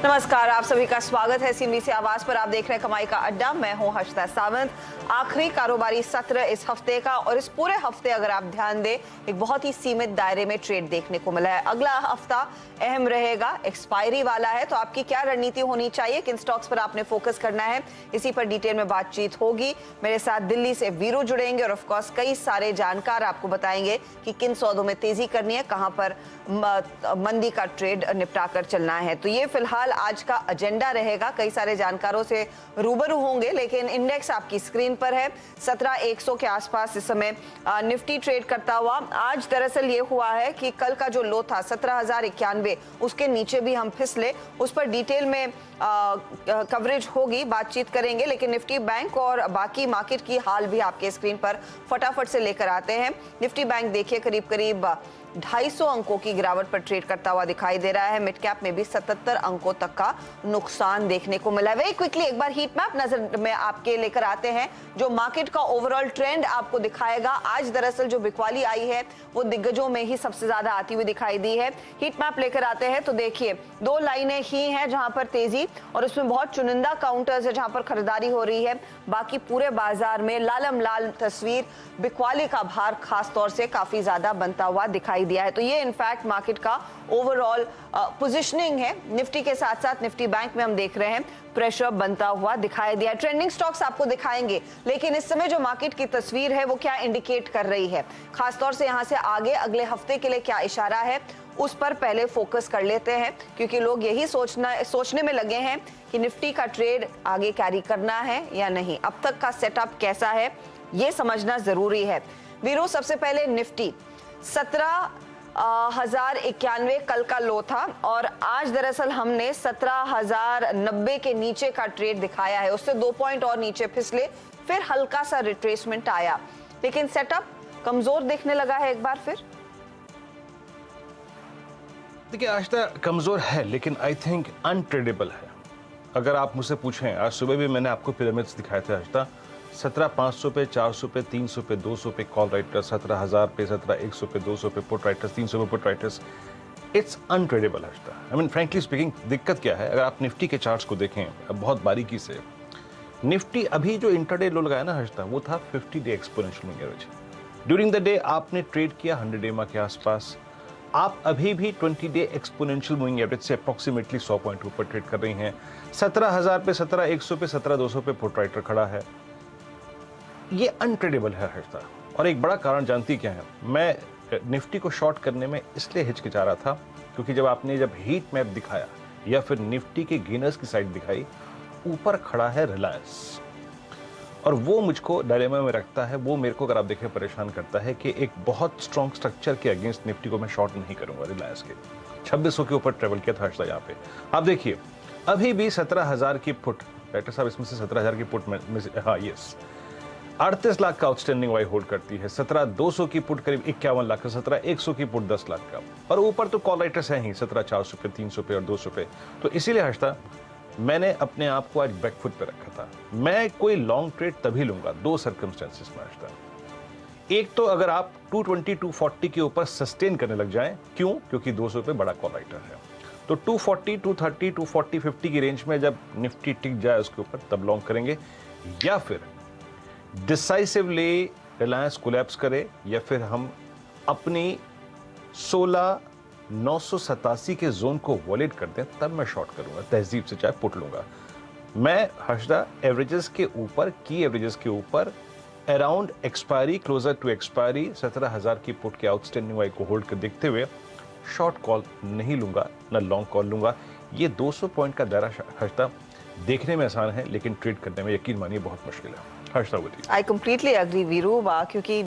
नमस्कार, आप सभी का स्वागत है CNBC आवाज पर। आप देख रहे हैं कमाई का अड्डा। मैं हूं हर्षदा सावंत। आखिरी कारोबारी सत्र इस हफ्ते का, और इस पूरे हफ्ते अगर आप ध्यान दें, एक बहुत ही सीमित दायरे में ट्रेड देखने को मिला है। अगला हफ्ता अहम रहेगा, एक्सपायरी वाला है, तो आपकी क्या रणनीति होनी चाहिए, किन स्टॉक्स पर आपने फोकस करना है, इसी पर डिटेल में बातचीत होगी। मेरे साथ दिल्ली से वीरू जुड़ेंगे और ऑफकोर्स कई सारे जानकार आपको बताएंगे कि किन सौदों में तेजी करनी है, कहां पर मंदी का ट्रेड निपटा कर चलना है। तो ये फिलहाल आज का एजेंडा रहेगा। कई सारे जानकारों से रूबरू होंगे, लेकिन इंडेक्स आपकी स्क्रीन पर है। 17,100 के आसपास इस समय निफ्टी ट्रेड करता हुआ। आज दरअसल ये हुआ है कि कल का जो लो था 17,091, उसके नीचे भी हम फिसले। उस पर डिटेल में कवरेज होगी, बातचीत करेंगे, लेकिन निफ्टी बैंक और बाकी मार्केट की हाल भी आपके स्क्रीन पर फटाफट से लेकर आते हैं। निफ्टी बैंक देखिए करीब करीब 250 अंकों की गिरावट पर ट्रेड करता हुआ दिखाई दे रहा है। मिड कैप में भी 77 अंकों तक का नुकसान देखने को मिला है। वेरी क्विकली एक बार हीट मैप नजर में आपके लेकर आते हैं, जो मार्केट का ओवरऑल ट्रेंड आपको दिखाएगा। आज दरअसल जो बिकवाली आई है वो दिग्गजों में ही सबसे ज्यादा आती हुई दिखाई दी है। हीट मैप लेकर आते हैं तो देखिए दो लाइनें ही हैं जहां पर तेजी, और उसमें बहुत चुनिंदा काउंटर्स है जहां पर खरीदारी हो रही है। बाकी पूरे बाजार में लालम लाल तस्वीर, बिकवाली का भार खास तौर से काफी ज्यादा बनता हुआ दिखाई दिया है। तो ये इनफैक्ट मार्केट का ओवरऑल पोजीशनिंग है। निफ्टी के साथ साथ निफ्टी बैंक में हम देख रहे हैं प्रेशर बनता हुआ दिखाई दिया। ट्रेंडिंग स्टॉक्स आपको दिखाएंगे, लेकिन इस समय जो मार्केट की तस्वीर है वो क्या इंडिकेट कर रही है, खासतौर से यहां से आगे अगले हफ्ते के लिए क्या इशारा है, उस पर पहले फोकस कर लेते हैं, क्योंकि लोग यही सोचने में लगे हैं कि निफ्टी का ट्रेड आगे कैरी करना है या नहीं। अब तक का सेटअप कैसा है ये समझना जरूरी है। वीरू, सबसे पहले निफ्टी 17,091 कल का लो था, और आज दरअसल हमने 17,090 के नीचे का ट्रेड दिखाया है। उससे 2 पॉइंट और नीचे फिसले, फिर हल्का सा रिट्रेसमेंट आया, लेकिन सेटअप कमजोर दिखने लगा है एक बार फिर। देखिए, आज तक कमजोर है, लेकिन आई थिंक अनट्रेडेबल है। अगर आप मुझसे पूछें, आज सुबह भी मैंने आपको पिरामिड्स दिखाए थे। आज तक 17,500 पे, 400 पे, 300 पे, 200 पे कॉल राइटर्स, 17,000 पे, 17,100 पे, 200 पे पुट राइटर्स, 300 पे पुट राइटर्स। इट्स अनट्रेडेबल आज तक। आई मीन फ्रैंकली स्पीकिंग, दिक्कत क्या है, अगर आप निफ्टी के चार्ट्स को देखें बहुत बारीकी से, निफ्टी अभी जो इंटरडे लो लगाया ना हजता, वो था 50 day exponential moving average. During the day आपने ट्रेड किया 100 EMA के आसपास। आप अभी भी 20 डे एक्सपोनेंशियल मूविंग एवरेज से अप्रोक्सीमेटली 100 पॉइंट ऊपर ट्रेड कर रही हैं। 17,000 पे, 17,100 पे, 17,200 पे पुट राइटर खड़ा है। ये अनट्रेडेबल है हजता। और एक बड़ा कारण जानती क्या है, मैं निफ्टी को शॉर्ट करने में इसलिए हिचकिचा रहा था क्योंकि जब हीट मैप दिखाया या फिर निफ्टी के गेनर्स की साइड दिखाई, ऊपर खड़ा है रिलायंस, और वो मुझको डायलेमा में रखता है। वो मेरे को, अगर आप देखें, परेशान करता है कि एक बहुत स्ट्रॉन्ग स्ट्रक्चर के अगेंस्ट निफ्टी को मैं शॉर्ट नहीं करूंगा। रिलायंस के 2600 के ऊपर ट्रेवल किया था हर्षदा। यहाँ पे आप देखिए अभी भी 17,000 की पुट, डायरेक्टर साहब इसमें से 17,000 की पुट में हाँ यस 38 लाख का आउटस्टैंडिंग वाई होल्ड करती है। 17,200 की पुट करीब 51 लाख का, 17,100 की पुट 10 लाख का, और ऊपर तो कॉल राइटर्स हैं ही 17,400 पे, 300 पे और 200 पे। तो इसीलिए हर्षदा मैंने अपने आप को आज बैकफुट पे रखा था। मैं कोई लॉन्ग ट्रेड तभी लूंगा दो सर्कमस्टेंसेस में हर्षदा। एक तो अगर आप 220, 240 के ऊपर सस्टेन करने लग जाएं। क्यों? क्योंकि 200 पे बड़ा कॉल राइटर है। तो 240, 230, 240, 50 की रेंज में जब निफ्टी टिक जाए उसके ऊपर, तब लॉन्ग करेंगे। या फिर डिसाइसिवली रिलायंस कोलैप्स करे, या फिर हम अपनी 16,987 के जोन को वॉलेट कर दें, तब मैं शॉर्ट करूंगा, तहजीब से चाहे पुट लूंगा। मैं हर्षदा एवरेजेस के ऊपर, की एवरेजेस के ऊपर, around expiry, closer to expiry 17,000 की पुट के आउटस्टैंडिंग वाई को होल्ड कर देखते हुए शॉर्ट कॉल नहीं लूंगा, ना लॉन्ग कॉल लूंगा। ये 200 पॉइंट का दायरा हर्षदा देखने में आसान है, लेकिन ट्रेड करने में यकीन मानिए बहुत मुश्किल है। Harshada, I completely agree Veeru, क्योंकि